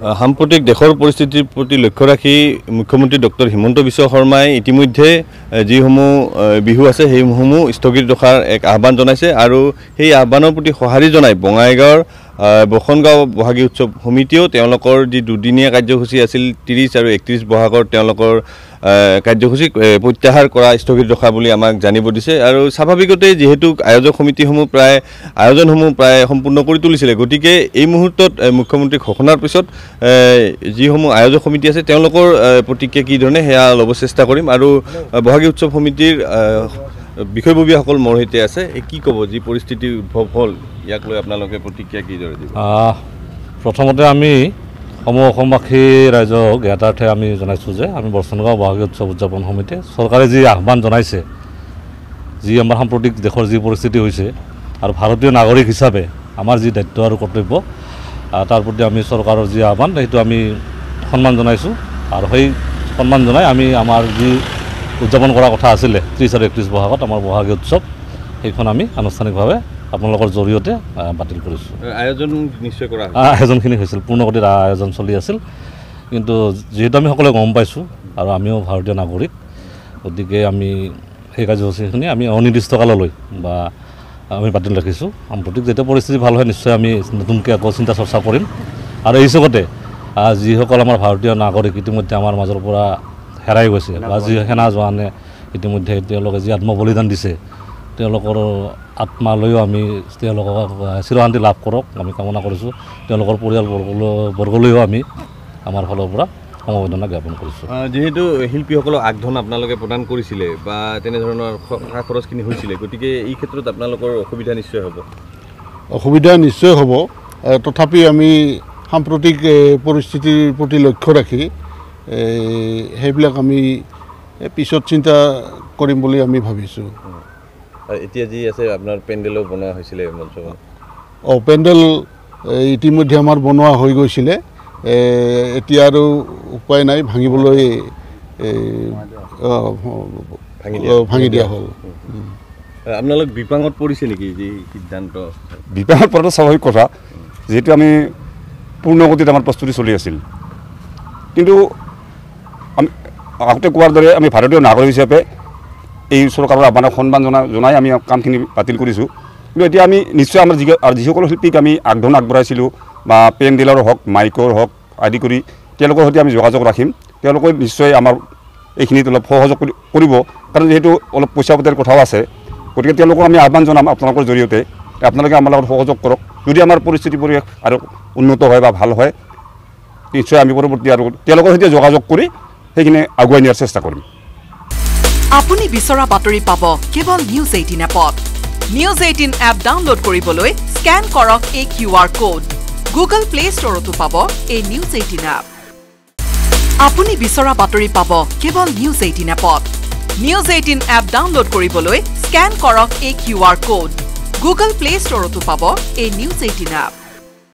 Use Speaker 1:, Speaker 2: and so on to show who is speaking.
Speaker 1: সাম্প্ৰতিক দেশৰ পৰিস্থিতিৰ প্ৰতি লক্ষ্য ৰাখি মুখ্যমন্ত্ৰী ডক্টৰ হিমন্ত বিশ্ব শৰ্মাই ইতিমধ্যে যিসমূহ বিহু আছে সেইসমূহ স্থগিত ৰখাৰ এক আহ্বান জনাইছে আৰু সেই আহ্বানৰ প্ৰতি সঁহাৰি জনাই বঙাইগাঁৱৰ বসনগাঁও বহাগী উৎসৱ সমিতিয়েও তেওঁলোকৰ যি দুদিনীয়া কাৰ্যসূচী আছিল 30 আৰু 31 বহাগৰ তেওঁলোকৰ কাৰ্যসূচী প্ৰত্যাহাৰ কৰা স্থগিত ৰখা বুলি আমাক জানিব দিছে আৰু স্বাভাৱিকতে যেহেতু আয়োজক সমিতিসমূহ আয়োজনসমূহ প্ৰায় সম্পূৰ্ণ কৰি তুলিছিলে গতিকে এই মুহূৰ্তত মুখ্যমন্ত্ৰী ঘোষণাৰ পিছত যিসমূহ আয়োজক সমিতি আছে তেওঁলোকৰ প্ৰতিক্ৰিয়া কি ধৰণে সেয়া ল'ব চেষ্টা কৰিম আৰু বহাগী উৎসৱ সমিতিৰ বিষয়ববীয়াসকল মোৰ সৈতে আছে কি ক'ব যি পৰিস্থিতি উদ্ভৱ হ'ল ইয়াক লৈ আপোনালোকে প্ৰতিক্ৰিয়া কি ধৰণে দিব
Speaker 2: প্ৰথমতে আমি অসমবাসী ৰাইজক জ্ঞাতাৰ্থে আমি জনাইছোঁ যে আমি বসনগাঁও বহাগী উৎসৱ উদযাপন সমিতিয়ে চৰকাৰে যি আহ্বান জনাইছে যি আমাৰ সাম্প্ৰতিক দেশৰ যি পৰিস্থিতি হৈছে আৰু ভাৰতীয় নাগৰিক হিচাপে আমাৰ যি দায়িত্ব আৰু কৰ্তব্য তাৰ প্ৰতি আমি চৰকাৰৰ যি আহ্বান সেইটো আমি সন্মান জনাইছোঁ আৰু সেই সন্মান জনাই আমি আমাৰ যি উদযাপন কৰা কথা আছিলে 30 আৰু 31 বহাগত আমাৰ বহাগী উৎসৱ সেইখন আমি আনুষ্ঠানিকভাৱে আপোনালোকৰ জৰিয়তে বাতিল কৰিছোঁ
Speaker 1: আয়োজন নিশ্চয় কৰা
Speaker 2: আয়োজনখিনি হৈছিল পূৰ্ণগতিৰ আয়োজন চলি আছিল কিন্তু যিহেতু আমি সকলোৱে গম পাইছোঁ আৰু আমিও ভাৰতীয় নাগৰিক গতিকে আমি সেই কাৰ্যসূচীখিনি আমি অনিৰ্দিষ্ট কাললৈ বা আমি বাতিল ৰাখিছোঁ সাম্প্ৰতিক যেতিয়া পৰিস্থিতি ভাল হয় নিশ্চয় আমি নতুনকৈ আকৌ চিন্তা চৰ্চা কৰিম আৰু এই হিচাপতে যিসকল আমাৰ ভাৰতীয় নাগৰিক ইতিমধ্যে আমাৰ মাজৰ পৰা হেৰাই গৈছে বা যি সেনা জোৱানে ইতিমধ্যে তেওঁলোকে যি আত্মবলিদান দিছে তেওঁলোকৰ আত্মালৈও আমি তেওঁলোকক চিৰশান্তি লাভ কৰক আমি কামনা কৰিছোঁ তেওঁলোকৰ পৰিয়ালবৰ্গলৈও আমি আমাৰ ফালৰ পৰা সমবেদনা জ্ঞাপন কৰিছোঁ
Speaker 1: যেহেতু শিল্পীসকলক আগধন আপোনালোকে প্ৰদান কৰিছিলে বা তেনেধৰণৰ খা খৰচখিনি হৈছিলে গতিকে এই ক্ষেত্ৰত আপোনালোকৰ অসুবিধা
Speaker 3: নিশ্চয় হ'ব তথাপি আমি সাম্প্ৰতিক পৰিস্থিতিৰ প্ৰতি লক্ষ্য ৰাখি সেইবিলাক আমি পিছত চিন্তা কৰিম বুলি আমি ভাবিছোঁ
Speaker 1: এতিয়া যি আছে আপোনাৰ পেণ্ডেলো বনোৱা হৈছিলে মঞ্চখন
Speaker 3: পেণ্ডেল ইতিমধ্যে আমাৰ বনোৱা হৈ গৈছিলে এতিয়া আৰু উপায় নাই ভাঙিবলৈ ভাঙি দিয়া হ'ল
Speaker 1: আপোনালোক বিপাঙত পৰিছে নেকি যি সিদ্ধান্ত
Speaker 4: বিপাঙত পৰাটো স্বাভাৱিক কথা যিহেতু আমি পূৰ্ণগতিত আমাৰ প্ৰস্তুতি চলি আছিল কিন্তু আমি আগতে কোৱাৰ দৰে আমি ভাৰতীয় নাগৰিক হিচাপে এই চৰকাৰৰ আহ্বানক সন্মান জনাই আমি কামখিনি বাতিল কৰিছোঁ কিন্তু এতিয়া আমি নিশ্চয় আমাৰ যিসকল শিল্পীক আমি আগধন আগবঢ়াইছিলোঁ বা পেণ্ডেলৰ হওক মাইকৰ হওক আদি কৰি তেওঁলোকৰ সৈতে আমি যোগাযোগ ৰাখিম তেওঁলোকে নিশ্চয় আমাৰ এইখিনিত অলপ সহযোগ কৰিব কাৰণ যিহেতু অলপ পইচা পাতিৰ কথাও আছে গতিকে তেওঁলোকক আমি আহ্বান জনাম আপোনালোকৰ জৰিয়তে আপোনালোকে আমাৰ লগত সহযোগ কৰক যদি আমাৰ পৰিস্থিতি পৰিৱেশ আৰু উন্নত হয় বা ভাল হয় নিশ্চয় আমি পৰৱৰ্তী আৰু তেওঁলোকৰ সৈতে যোগাযোগ কৰি সেইখিনি আগুৱাই নিয়াৰ চেষ্টা কৰিম
Speaker 5: আপুনি বিচৰা বাতৰি পাব কেৱল নিউজ 18 এপত নিউজ 18 এপ ডাউনলোড কৰিবলৈ স্ক্যান কৰক এই QR কোড গুগল প্লে ষ্টৰতো পাব এই নিউজ 18 এপ আপুনি বিচৰা বাতৰি পাব কেৱল নিউজ 18 এপত নিউজ 18 এপ ডাউনলোড কৰিবলৈ স্ক্যান কৰক এই QR কোড গুগল প্লে ষ্টৰতো পাব এই নিউজ 18 এপ